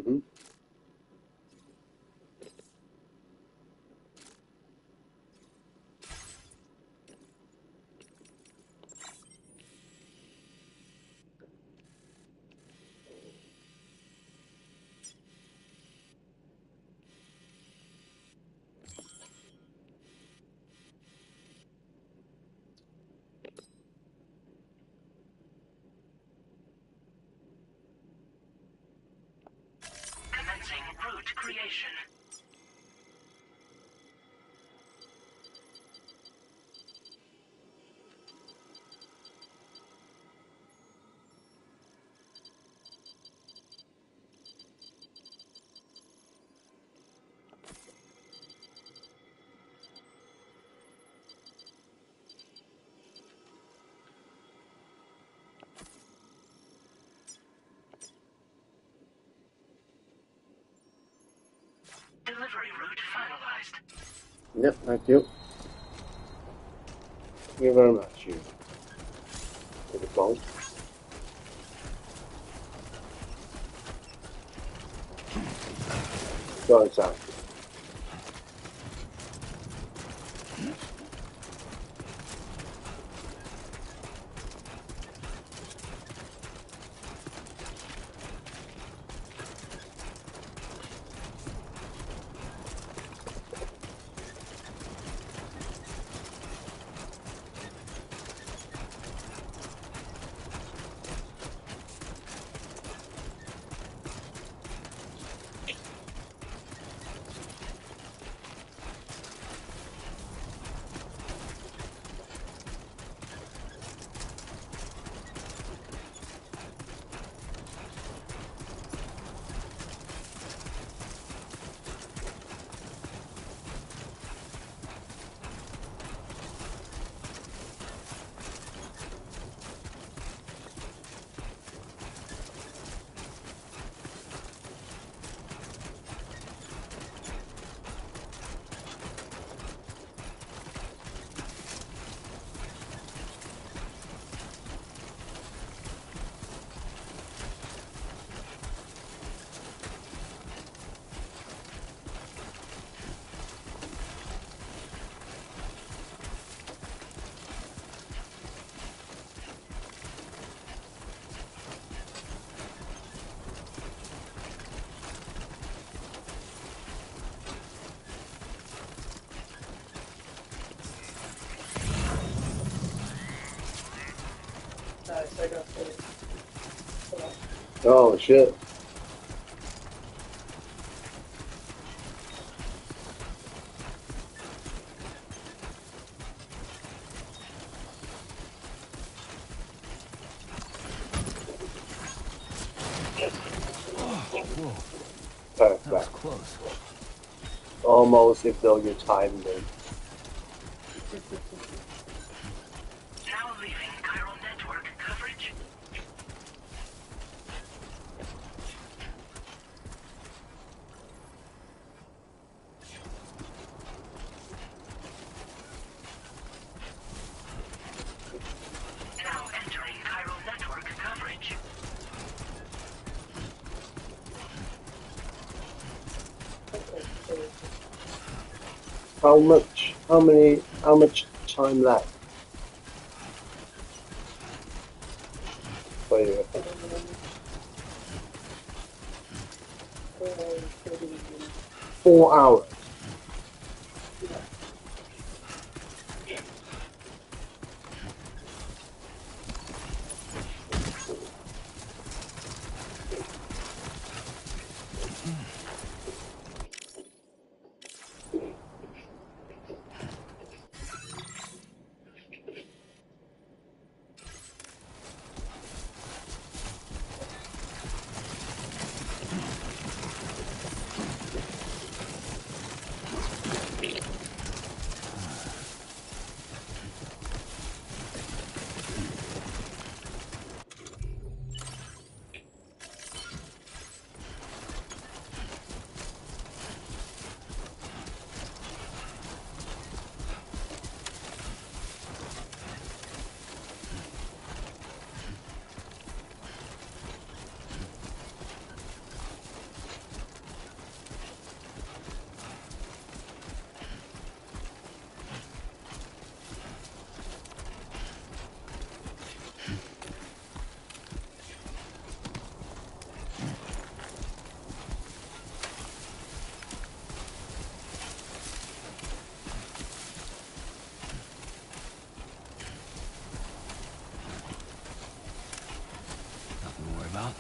Mm-hmm. Commencing route creation. Delivery route finalized. Yep, thank you. Thank you very much, you. For the bolt. Go inside. Oh, shit. Whoa, Perfect. that was close. Almost if though you timed it. Now leaving chiral network coverage. Now entering chiral network coverage. How much time left for you? 4 hours. out.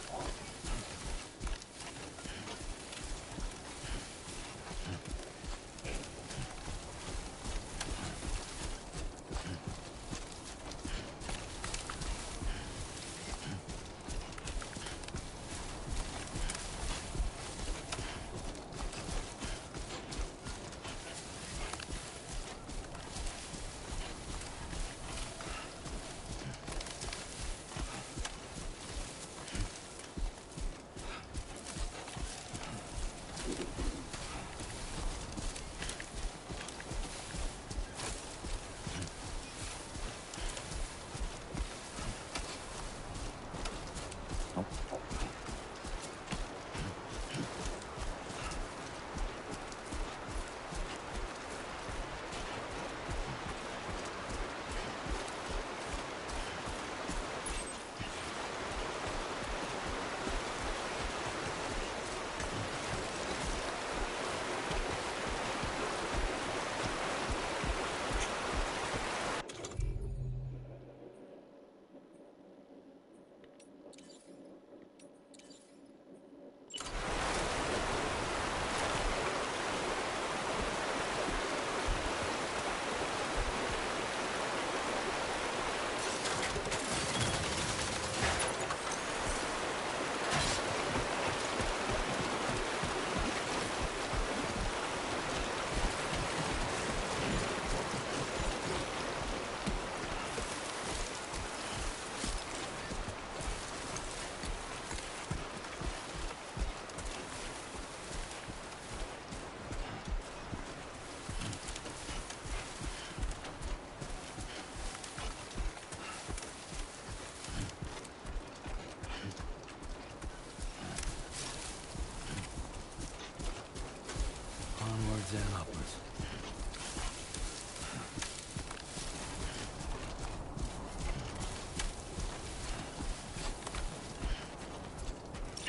Onwards and upwards.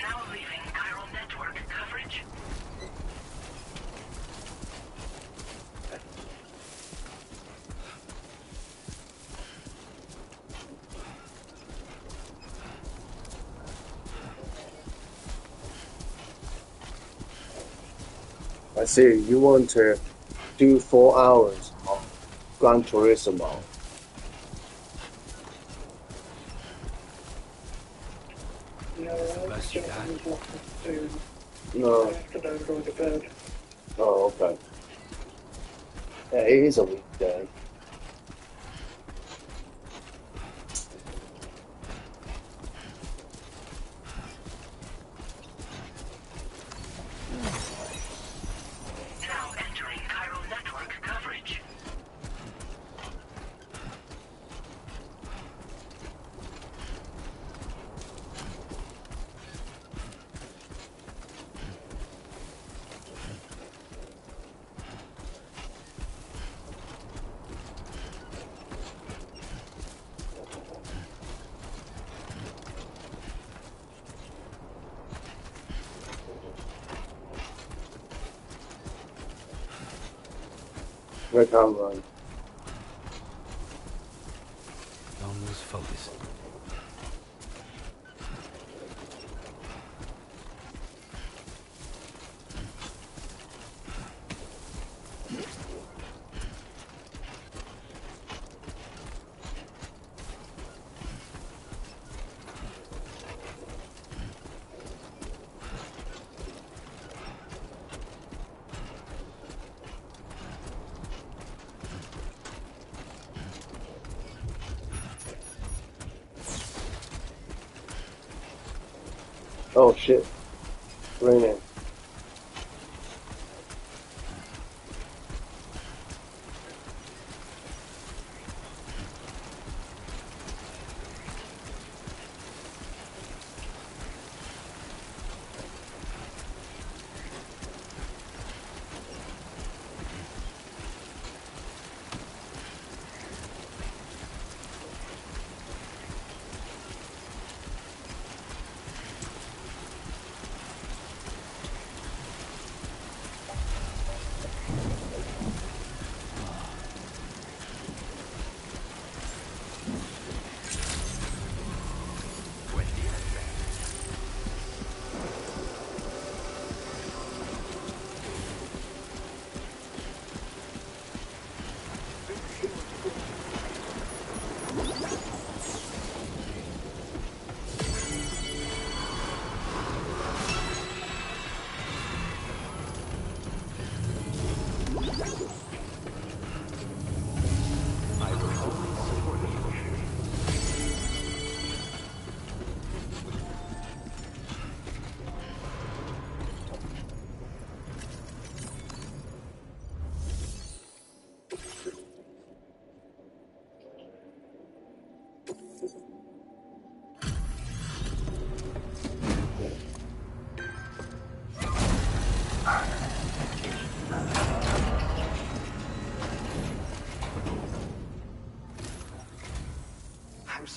Now leaving chiral network coverage. I see. You want to do 4 hours of Gran Turismo. That's the best you got. No. After that, I'm going to bed. Oh, okay. Yeah, it is a weekday. Now entering chiral network coverage. I can't run. Don't lose focus. Oh shit. Raining.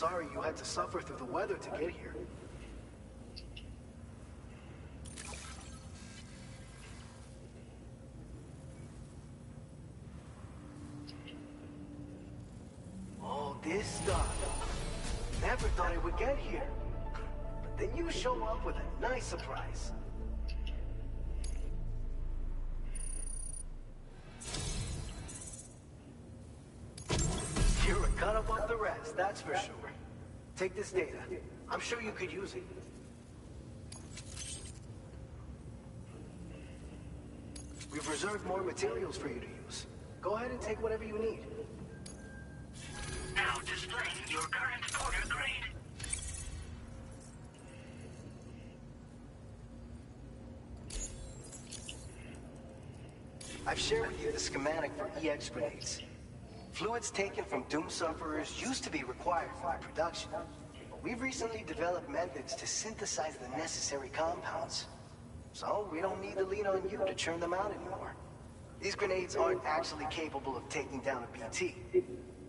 sorry you had to suffer through the weather to get here. All this stuff. Never thought it would get here. But then you show up with a nice surprise. You're a cut above the rest, that's for sure. Take this data. I'm sure you could use it. We've reserved more materials for you to use. Go ahead and take whatever you need. Now displaying your current porter grade. I've shared with you the schematic for EX grenades. Fluids taken from Doom sufferers used to be required for their production. But we've recently developed methods to synthesize the necessary compounds. So we don't need to lean on you to churn them out anymore. These grenades aren't actually capable of taking down a BT,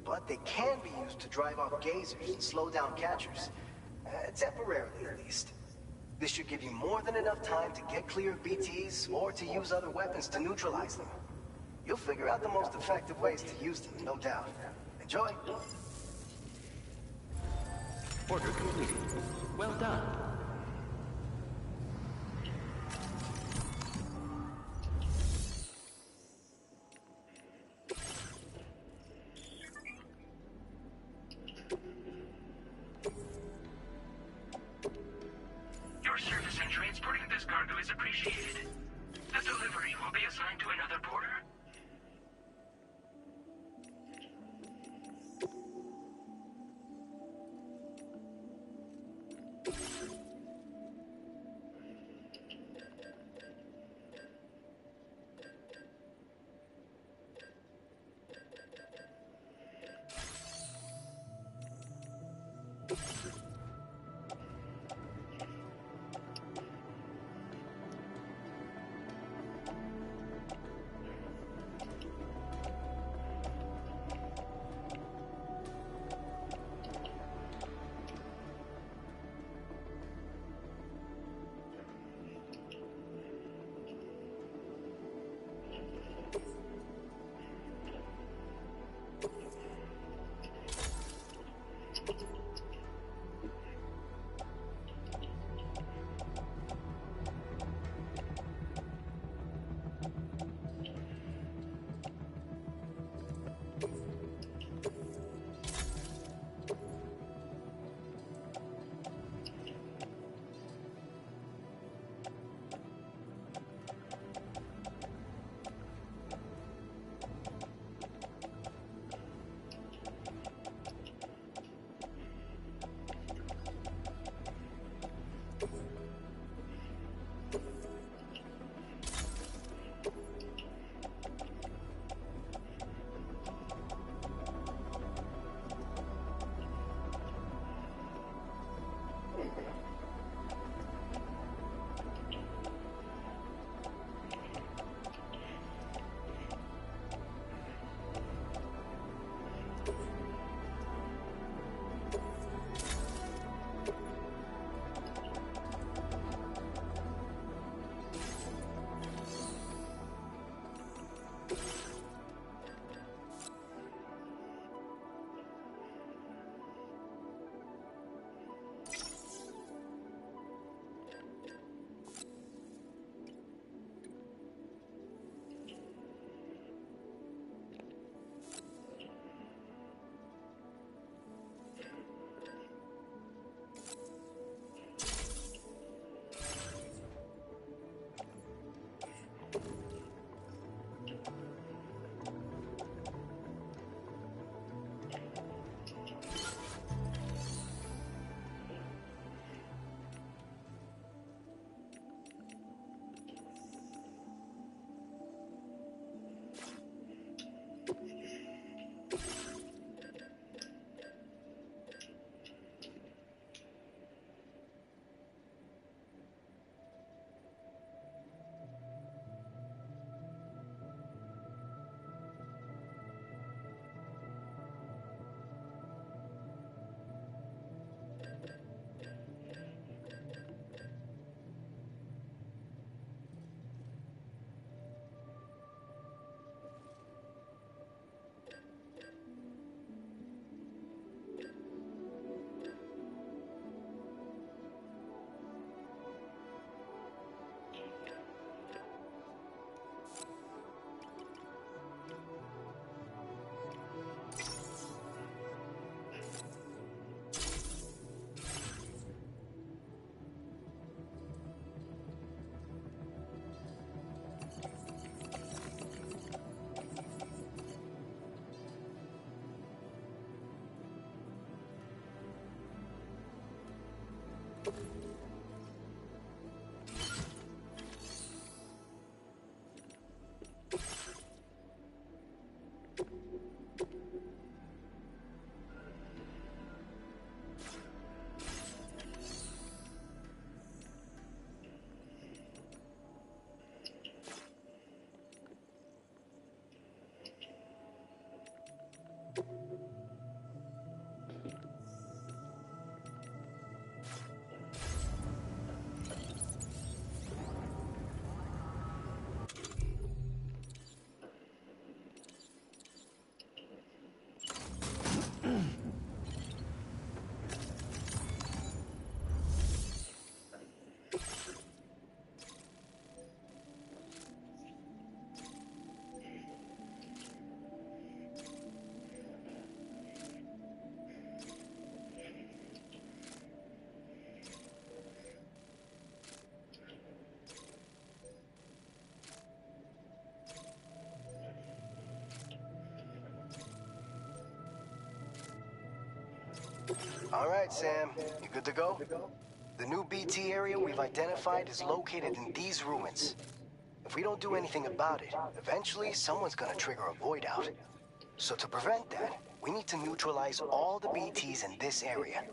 but they can be used to drive off gazers and slow down catchers. Temporarily, at least. This should give you more than enough time to get clear of BTs or to use other weapons to neutralize them. You'll figure out the most effective ways to use them, no doubt. Enjoy! Order completed. Well done. Your service in transporting this cargo is appreciated. The delivery will be assigned to another porter. All right, Sam. You good to go? The new BT area we've identified is located in these ruins. If we don't do anything about it, eventually someone's gonna trigger a void out. So to prevent that, we need to neutralize all the BTs in this area.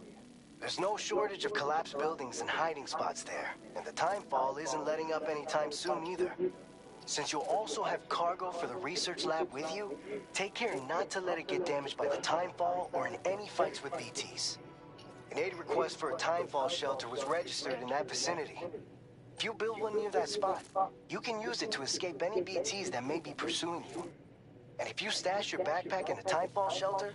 There's no shortage of collapsed buildings and hiding spots there, and the Timefall isn't letting up anytime soon either. Since you'll also have cargo for the research lab with you, take care not to let it get damaged by the Timefall or in any fights with BTs. An aid request for a Timefall shelter was registered in that vicinity. If you build one near that spot, you can use it to escape any BTs that may be pursuing you. And if you stash your backpack in a Timefall shelter,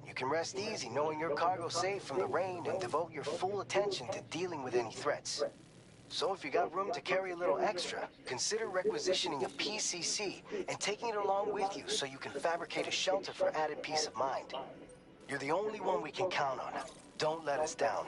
you can rest easy knowing your cargo's safe from the rain and devote your full attention to dealing with any threats. So if you got room to carry a little extra, consider requisitioning a PCC and taking it along with you so you can fabricate a shelter for added peace of mind. You're the only one we can count on. Don't let us down.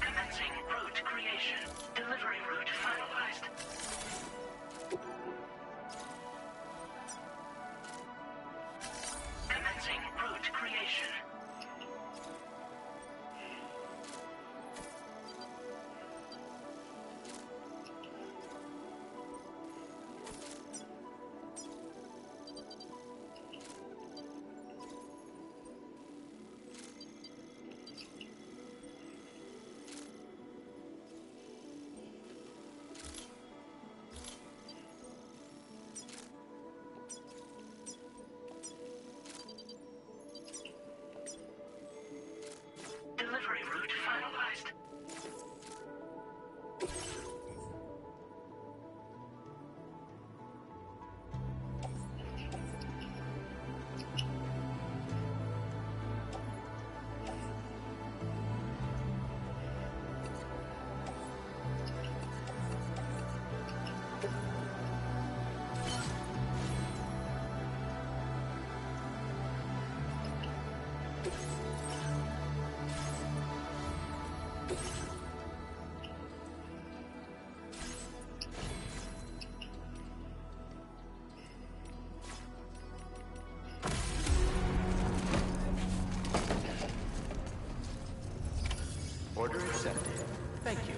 Commencing route creation. Delivery route finalized. Commencing route creation. Delivery route finalized. Order accepted. Thank you.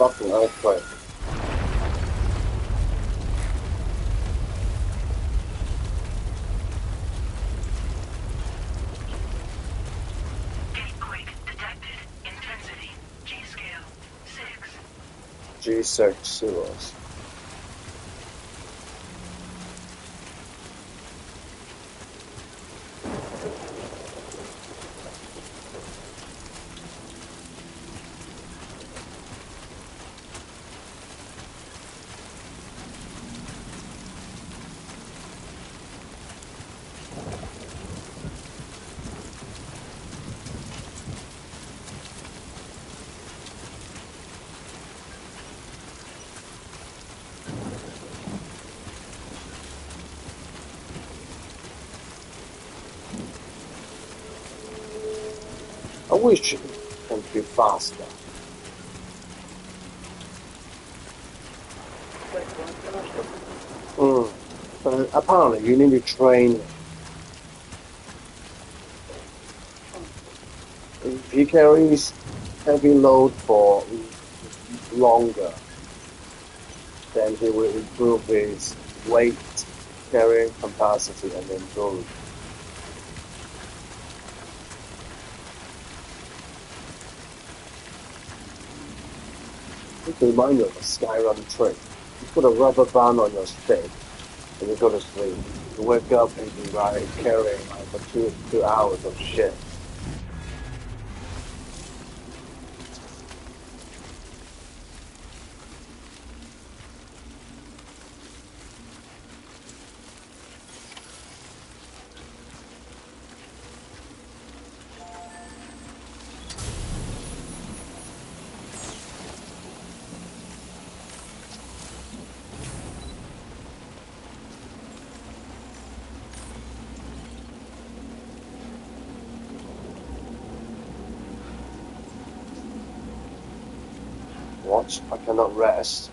fucking earthquake. Gatequake detected. Intensity. G-scale. 6. G6 zeros. I wish it can be faster. But apparently you need to train. If he carries heavy load for longer, then he will improve his weight carrying capacity and endurance. It reminds you of a Skyrim trick. You put a rubber band on your stick and you go to sleep. You wake up and you ride carrying like for 2 hours of shit. What? I cannot rest.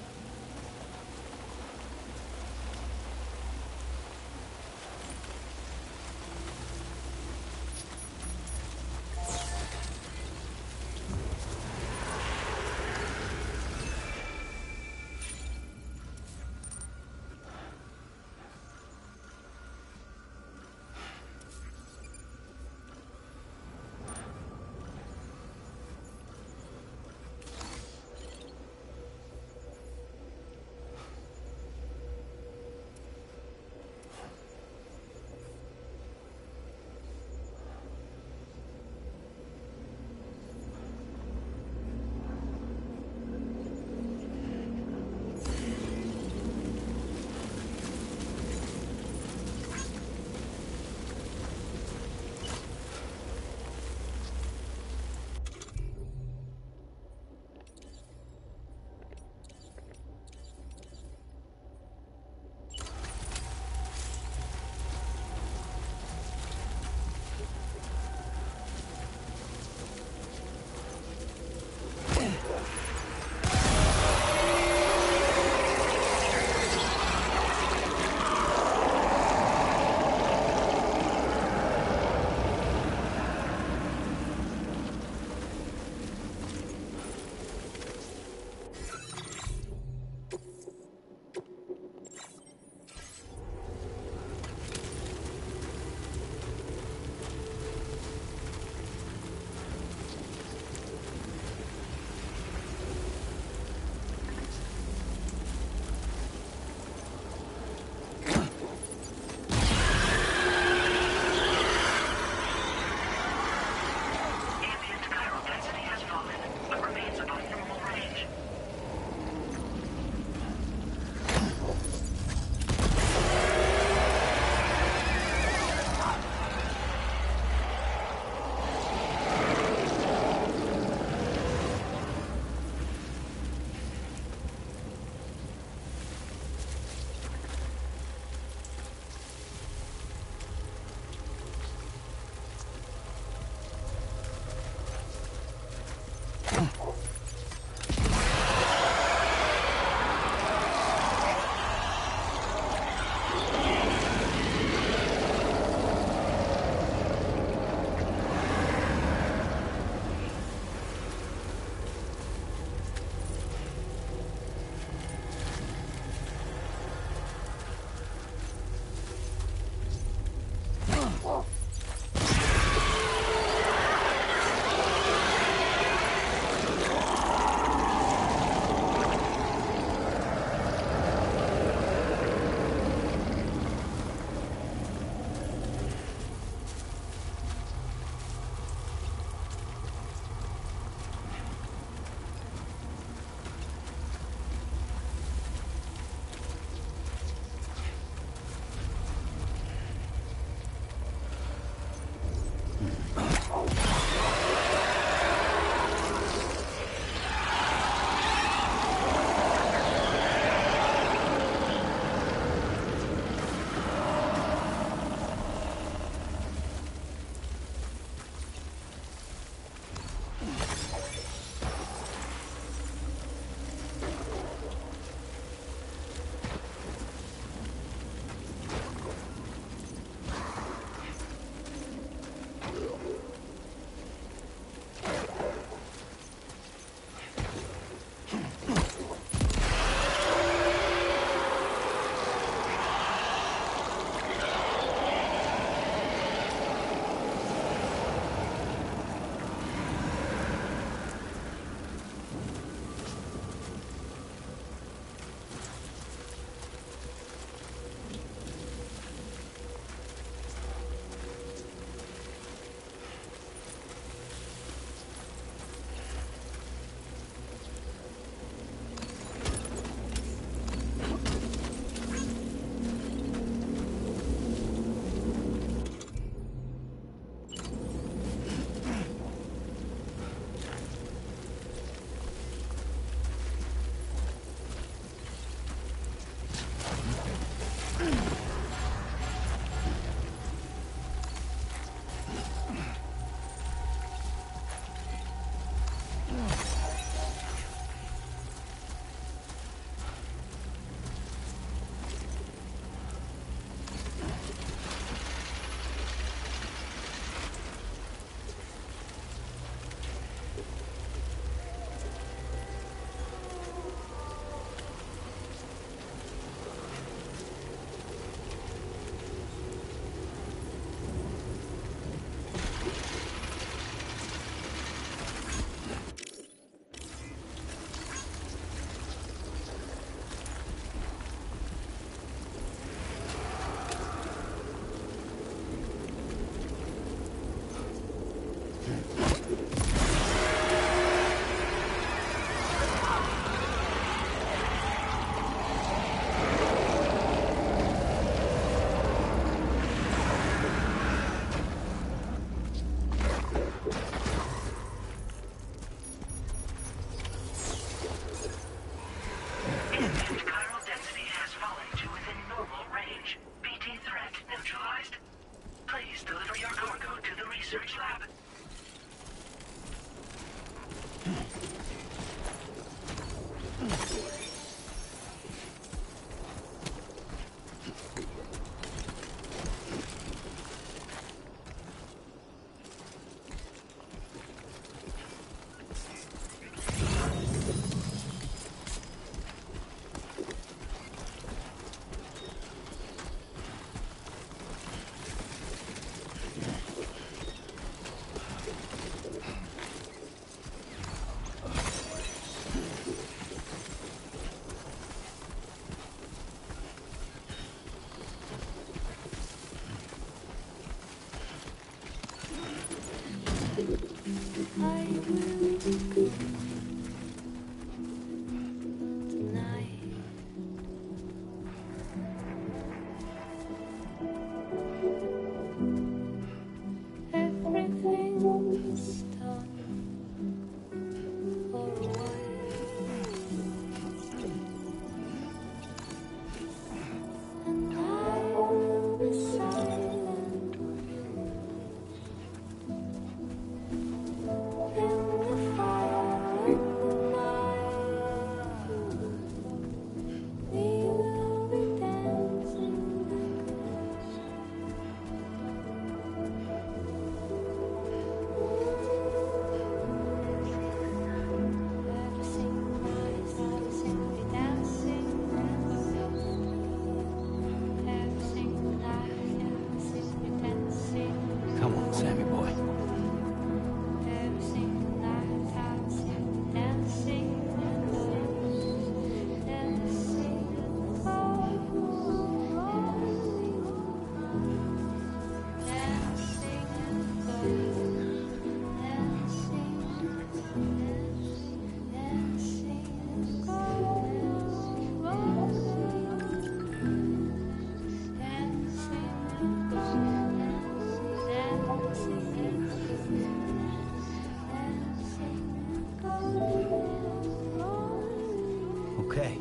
Okay.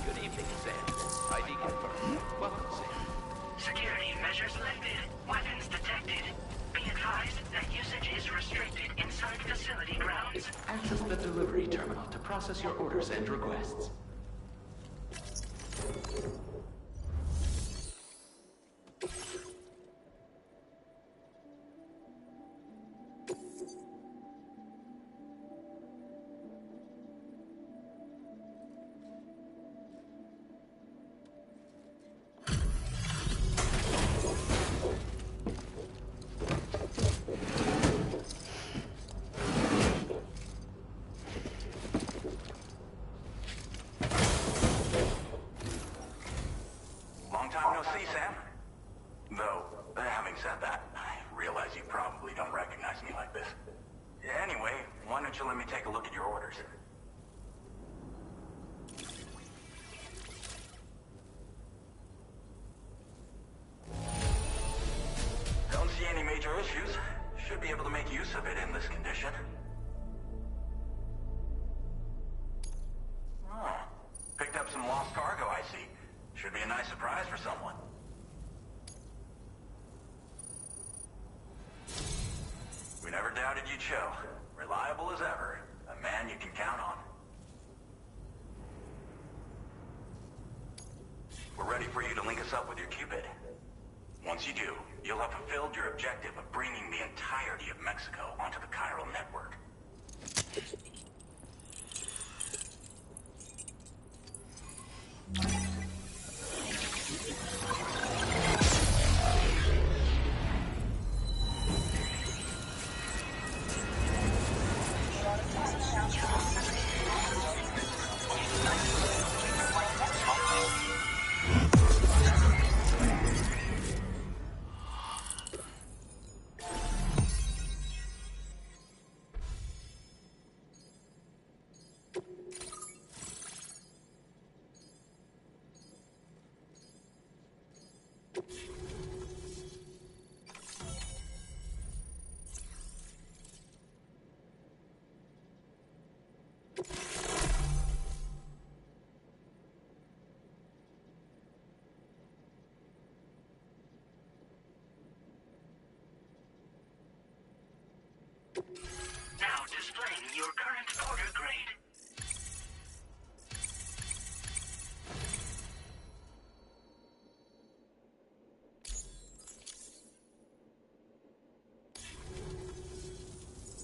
Good evening, Sam. ID confirmed. Welcome, Sam. Security measures lifted. Weapons detected. Be advised that usage is restricted inside facility grounds. Access the delivery terminal to process your orders and requests. Long time no see, Sam. Though, having said that, I realize you probably don't recognize me like this. Anyway, why don't you let me take a look at your orders? Don't see any major issues. Should be able to make use of it in this condition. Oh, picked up some lost cargo, I see. Should be a nice surprise for someone. We never doubted you'd show. Reliable as ever. A man you can count on. We're ready for you to link us up with your Cupid. Once you do, you'll have fulfilled your objective of bringing the entirety of Mexico onto the chiral network. Now displaying your current order grade.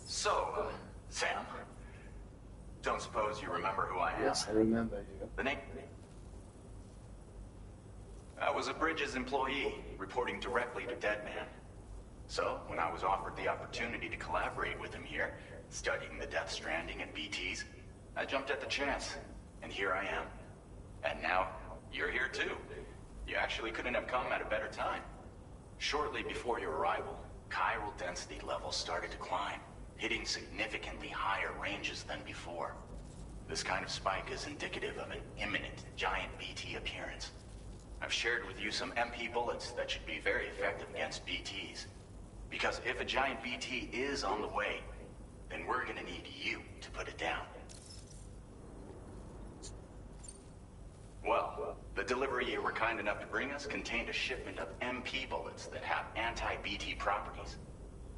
So, Sam, don't suppose you remember who I am? Yes, I remember you. The name? I was a Bridges employee, reporting directly to Deadman. So, when I was offered the opportunity to collaborate with him here, studying the Death Stranding and BTs, I jumped at the chance, and here I am. And now, you're here too. You actually couldn't have come at a better time. Shortly before your arrival, chiral density levels started to climb, hitting significantly higher ranges than before. This kind of spike is indicative of an imminent giant BT appearance. I've shared with you some MP bullets that should be very effective against BTs. Because if a giant BT is on the way, then we're gonna need you to put it down. Well, the delivery you were kind enough to bring us contained a shipment of MP bullets that have anti-BT properties.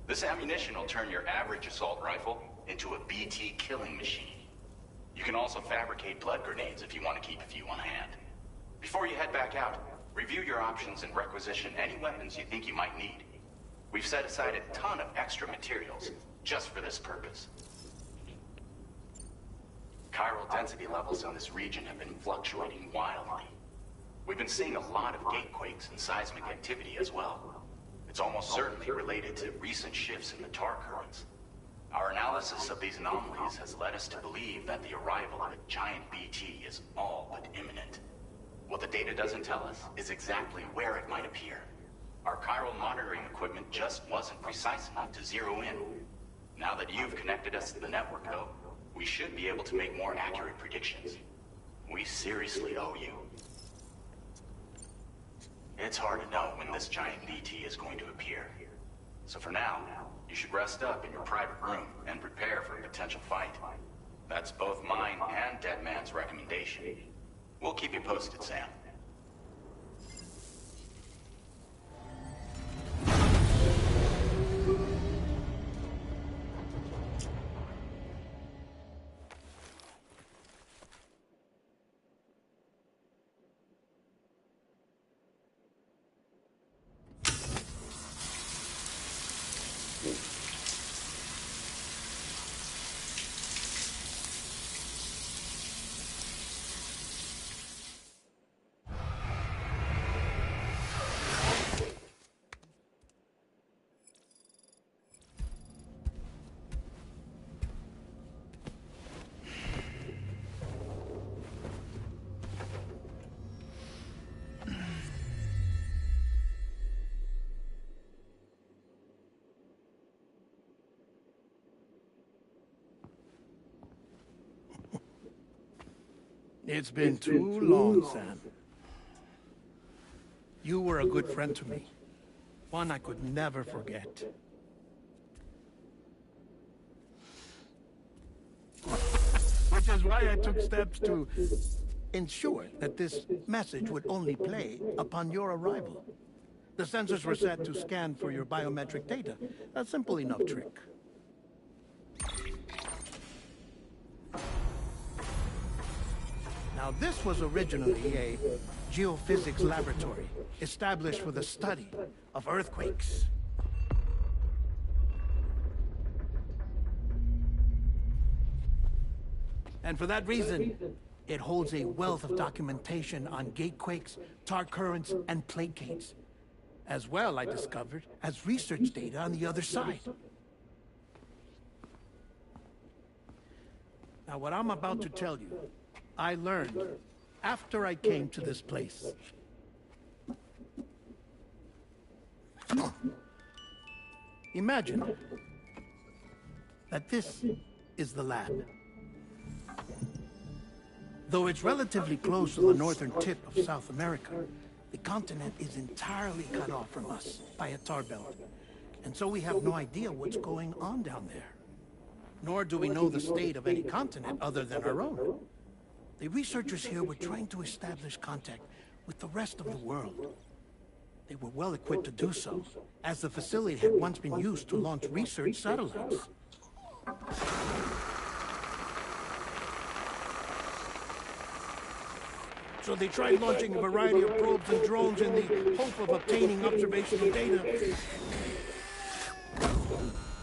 This ammunition will turn your average assault rifle into a BT killing machine. You can also fabricate blood grenades if you want to keep a few on hand. Before you head back out, review your options and requisition any weapons you think you might need. We've set aside a ton of extra materials just for this purpose. Chiral density levels in this region have been fluctuating wildly. We've been seeing a lot of gatequakes and seismic activity as well. It's almost certainly related to recent shifts in the tar currents. Our analysis of these anomalies has led us to believe that the arrival of a giant BT is all but imminent. What the data doesn't tell us is exactly where it might appear. Our chiral monitoring equipment just wasn't precise enough to zero in. Now that you've connected us to the network, though, we should be able to make more accurate predictions. We seriously owe you. It's hard to know when this giant BT is going to appear. So for now, you should rest up in your private room and prepare for a potential fight. That's both mine and Deadman's recommendation. We'll keep you posted, Sam. It's been too long, Sam. You were a good friend to me. One I could never forget. Which is why I took steps to ensure that this message would only play upon your arrival. The sensors were set to scan for your biometric data. A simple enough trick. Now, this was originally a geophysics laboratory established for the study of earthquakes. And for that reason, it holds a wealth of documentation on gatequakes, tar currents, and placates. As well, I discovered, as research data on the other side. Now, what I'm about to tell you, I learned after I came to this place. Imagine that this is the lab. Though it's relatively close to the northern tip of South America, the continent is entirely cut off from us by a tar belt. And so we have no idea what's going on down there. Nor do we know the state of any continent other than our own. The researchers here were trying to establish contact with the rest of the world. They were well equipped to do so, as the facility had once been used to launch research satellites. So they tried launching a variety of probes and drones in the hope of obtaining observational data.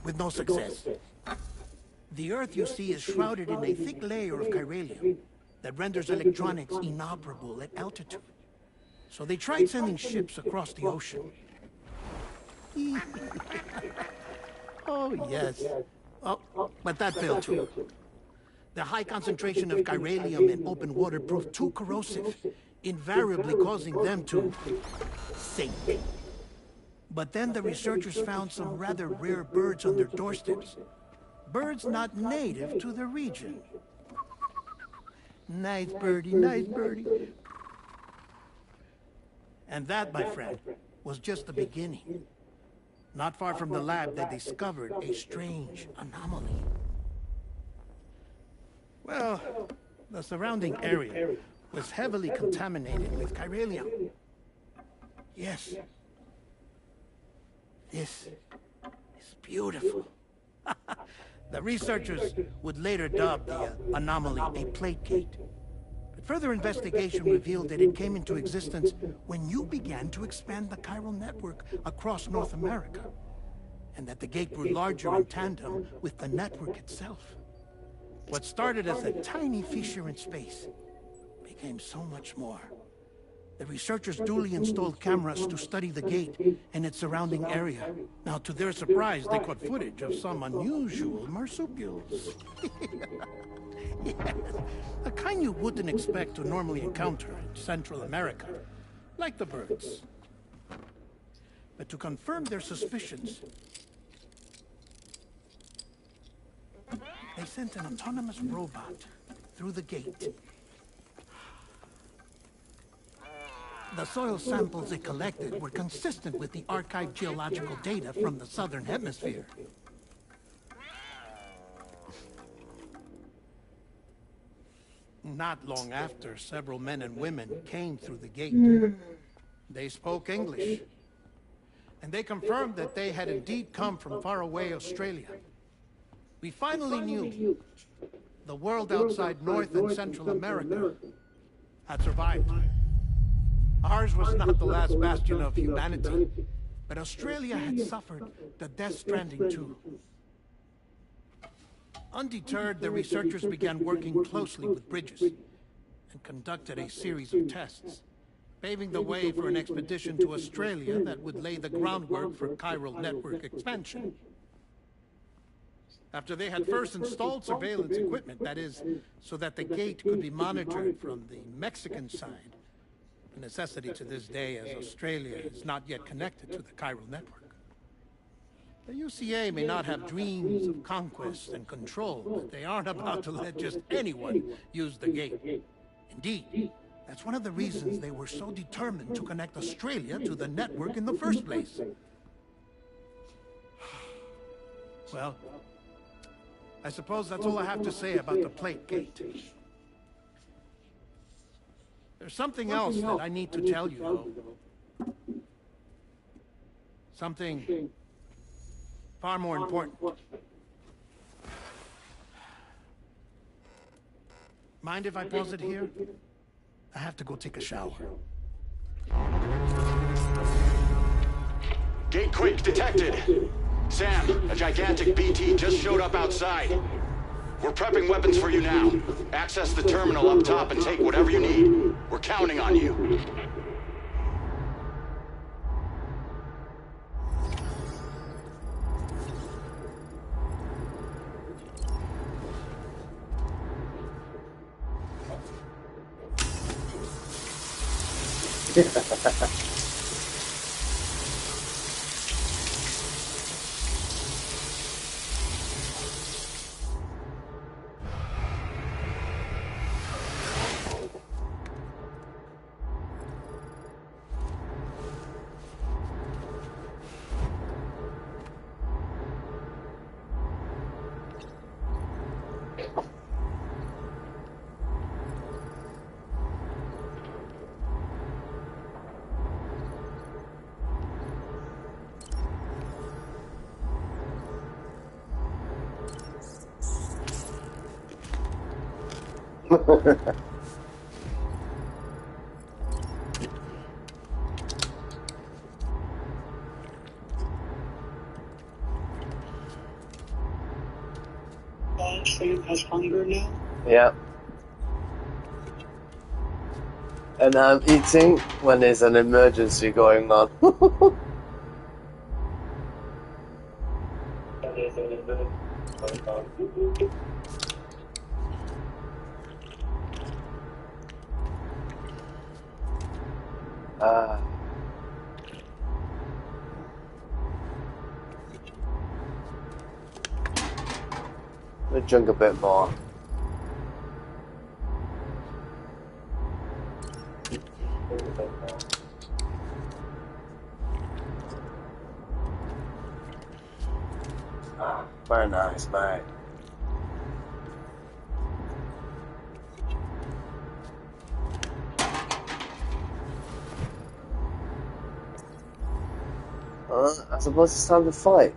With no success. The Earth, you see, is shrouded in a thick layer of chiralium that renders electronics inoperable at altitude. So they tried sending ships across the ocean. Oh, yes. Oh, but that failed too. The high concentration of chiralium in open water proved too corrosive, invariably causing them to sink. But then the researchers found some rather rare birds on their doorsteps. Birds not native to the region. Nice birdie, nice birdie. And that, my friend, was just the beginning. Not far from the lab, they discovered a strange anomaly. Well, the surrounding area was heavily contaminated with chiralium. Yes. This is beautiful. The researchers would later dub the anomaly a plate gate. But further investigation revealed that it came into existence when you began to expand the chiral network across North America, and that the gate grew larger in tandem with the network itself. What started as a tiny fissure in space became so much more. The researchers duly installed cameras to study the gate and its surrounding area. Now, to their surprise, they caught footage of some unusual marsupials. Yes, a kind you wouldn't expect to normally encounter in Central America, like the birds. But to confirm their suspicions, they sent an autonomous robot through the gate. The soil samples it collected were consistent with the archived geological data from the southern hemisphere. Not long after, several men and women came through the gate. They spoke English, and they confirmed that they had indeed come from faraway Australia. We finally knew the world outside North and Central America had survived. Ours was not the last bastion of humanity, but Australia had suffered the Death Stranding too. Undeterred, the researchers began working closely with Bridges and conducted a series of tests, paving the way for an expedition to Australia that would lay the groundwork for chiral network expansion. After they had first installed surveillance equipment, that is, so that the gate could be monitored from the Mexican side, a necessity to this day as Australia is not yet connected to the chiral network. The UCA may not have dreams of conquest and control, but they aren't about to let just anyone use the gate. Indeed, that's one of the reasons they were so determined to connect Australia to the network in the first place. Well, I suppose that's all I have to say about the plate gate. There's something else that I need to tell you, though. Something far more important. Mind if I pause it here? I have to go take a shower. Gate quake detected. Sam, a gigantic BT just showed up outside. We're prepping weapons for you now. Access the terminal up top and take whatever you need. We're counting on you. Sam has hunger now? Yeah. And I'm eating when there's an emergency going on. Let's drink a bit more. Very nice, mate. I suppose it's time to fight.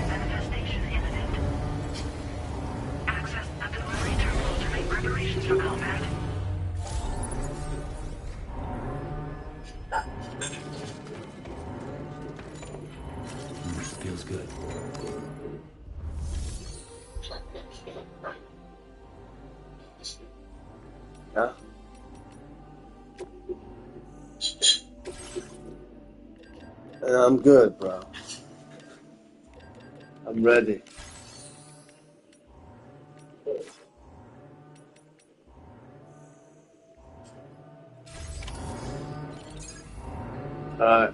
Manifestation imminent. Access the delivery terminal to make preparations for combat. Feels good. Yeah. I'm good, bro. I'm ready. Alright.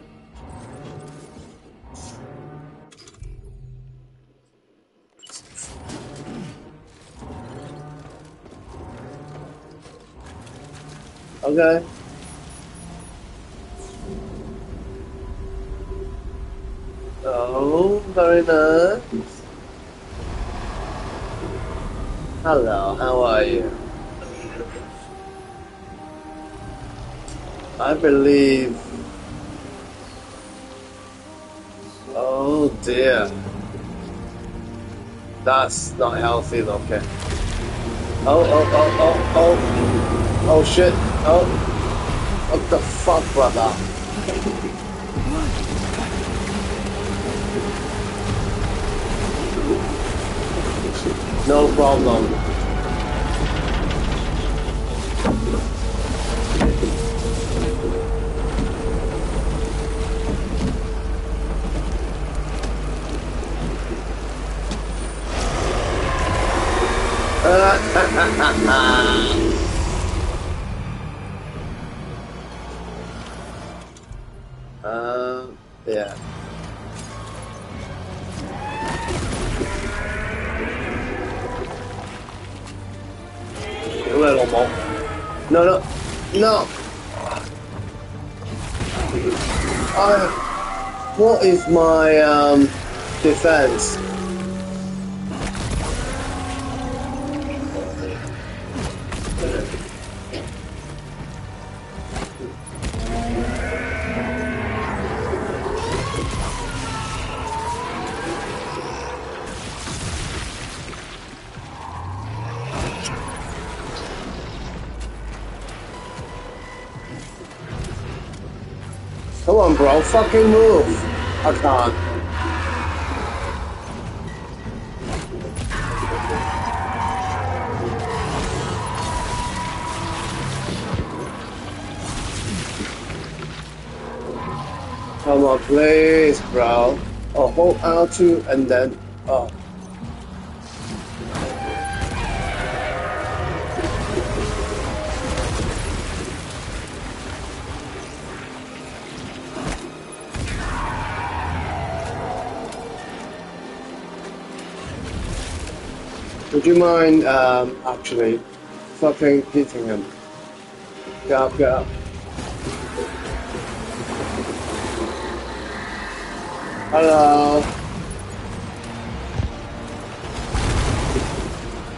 Okay. Oh, very nice. Hello, how are you? I believe... Oh dear. That's not healthy looking. Oh shit. Oh. What the fuck, brother? No problem. Yeah. A little more. No. What is my defense? Come on, bro, fucking move. I can't. Come on, please, bro. Oh, hold R2 and then... Oh. Would you mind, actually, fucking hitting him? Get up, get up. Hello.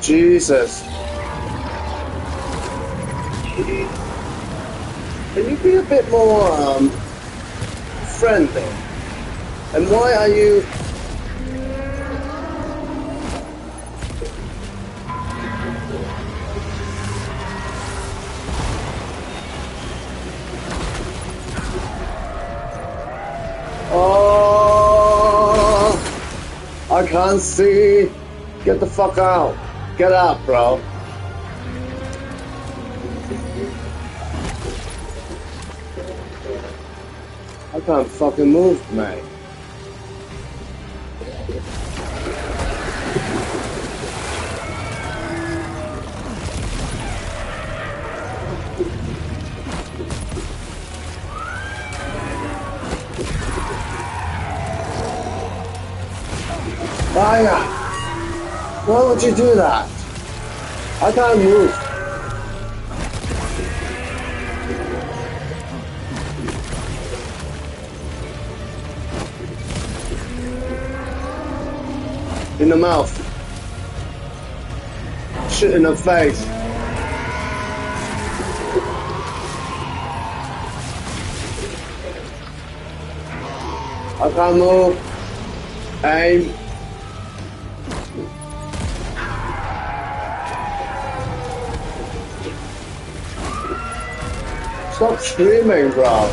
Jesus. Can you be a bit more, friendly? And why are you... Oh, I can't see. Get the fuck out. Get out, bro. I can't fucking move, mate. Fire! Why would you do that? I can't move. In the mouth. Shit in the face. I can't move. Aim. Stop screaming, bro.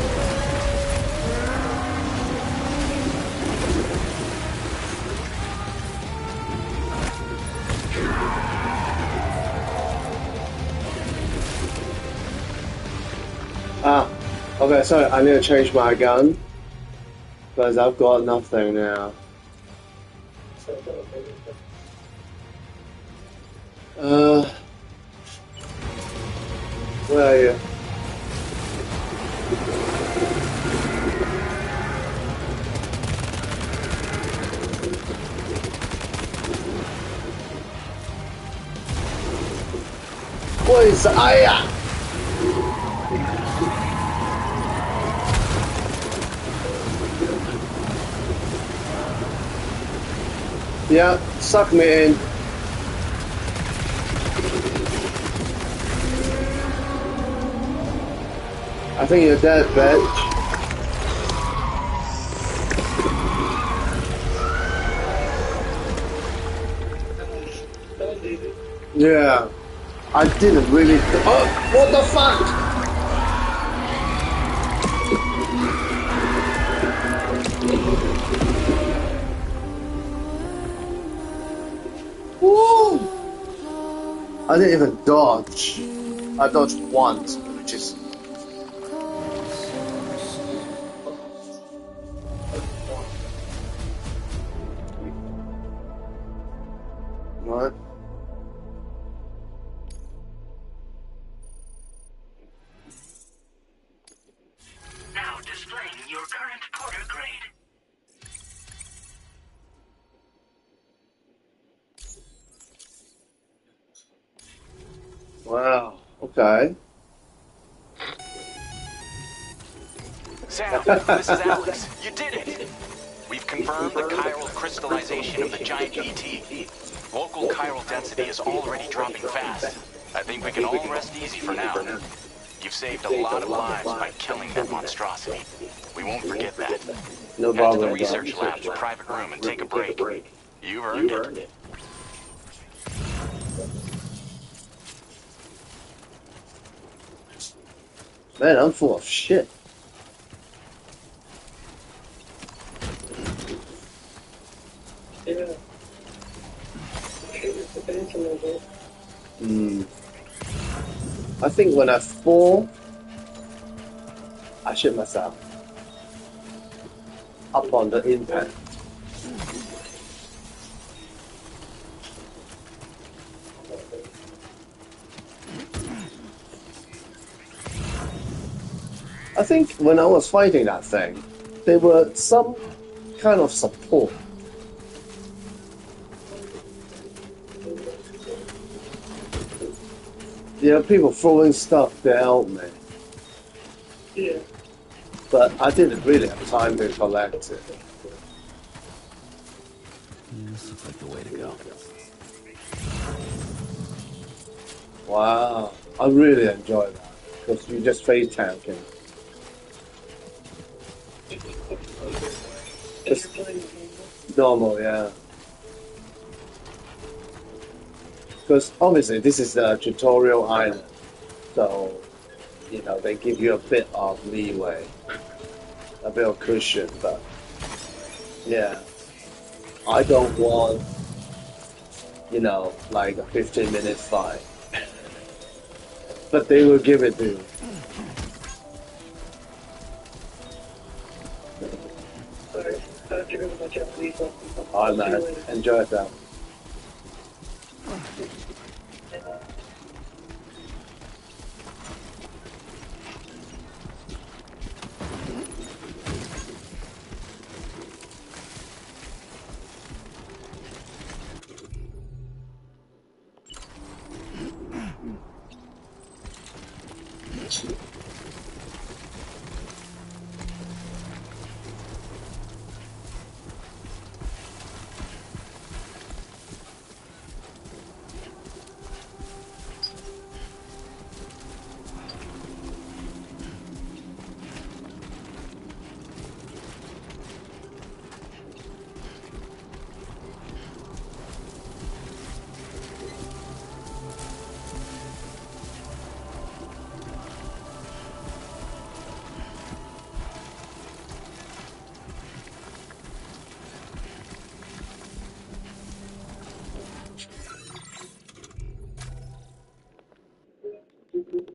Ah, okay, sorry, I need to change my gun. Because I've got nothing now. Where are you? What is Aya? Yeah, suck me in. I think you're dead, bitch. Yeah, I didn't really. Oh, what the fuck? Woo! I didn't even dodge. I dodged once, which is. What? Now displaying your current porter grade. Wow. Okay. Sam, this is Alex. You did it! We've confirmed the chiral crystallization of the giant ET. Local chiral density is already dropping fast. I think we can all rest easy for now. You've saved a lot of lives by killing that monstrosity. We won't forget that. No Head to the problem. research lab's private room and take a break. You've earned it. Man, I'm full of shit. Yeah. I think when I fall, I shit myself. Up on the impact. I think when I was fighting that thing, there were some kind of support. There are people throwing stuff to help me. Yeah. But I didn't really have time to collect it. Yeah, this looks like the way to go. Wow, I really enjoy that because you just face tanking. It's normal, yeah. Because obviously this is a tutorial island, so you know they give you a bit of leeway, a bit of cushion, but yeah, I don't want, you know, like a 15-minute fight. But they will give it to you. Alright man, enjoy that.